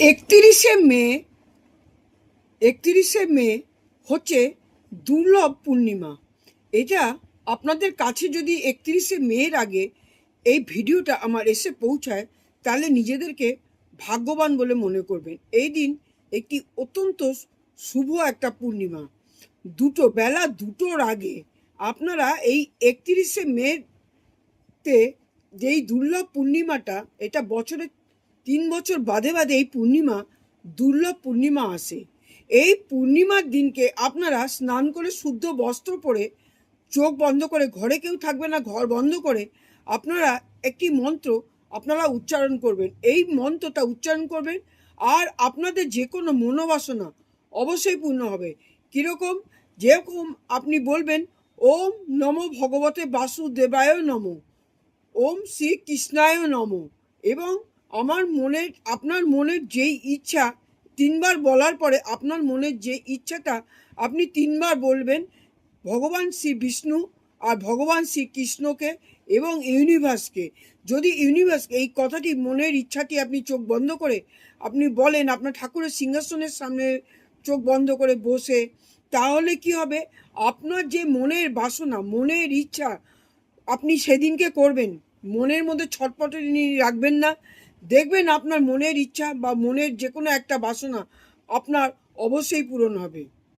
31শে মে 31শে মে হচ্ছে দুর্লভ পূর্ণিমা। এটা আপনাদের কাছে যদি 31শে মের আগে এই ভিডিওটা আমার এসে পৌঁছায় তাহলে নিজেদেরকে ভাগ্যবান বলে মনে করবেন। এই দিন একটি অত্যন্ত শুভ একটা পূর্ণিমা। বেলা দুটোর আগে আপনারা এই 31শে মেতে যেই দুর্লভ পূর্ণিমাটা, এটা বছরে 3 বছর বাদে বাদে এই পূর্ণিমা, দুর্লভ পূর্ণিমা আসে। এই পূর্ণিমার দিনকে আপনারা স্নান করে শুদ্ধ বস্ত্র পরে চোখ বন্ধ করে, ঘরে কেউ থাকবে না, ঘর বন্ধ করে আপনারা একটি মন্ত্র আপনারা উচ্চারণ করবেন। এই মন্ত্রটা উচ্চারণ করবেন আর আপনাদের যে কোনো মনোবাসনা অবশ্যই পূর্ণ হবে। কীরকম? যেরকম আপনি বলবেন, ওম নমো ভগবতে বাসুদেবায় নমঃ, ওম শ্রী কৃষ্ণায় নমঃ, এবং আপনার মনের যেই ইচ্ছা 3বার বলার পরে আপনার মনের যে ইচ্ছাটা আপনি 3বার বলবেন ভগবান শ্রী বিষ্ণু আর ভগবান শ্রী কৃষ্ণকে এবং ইউনিভার্সকে। যদি ইউনিভার্সকে এই কথাটি, মনের ইচ্ছাটি আপনি চোখ বন্ধ করে আপনি বলেন আপনার ঠাকুরের সিংহাসনের সামনে চোখ বন্ধ করে বসে, তাহলে কি হবে? আপনার যে মনের বাসনা, মনের ইচ্ছা আপনি সেদিনকে করবেন, মনের মধ্যে ছটপটানি রাখবেন না। দেখবেন আপনার মনের ইচ্ছা বা মনের যে কোনো একটা বাসনা আপনার অবশ্যই পূরণ হবে।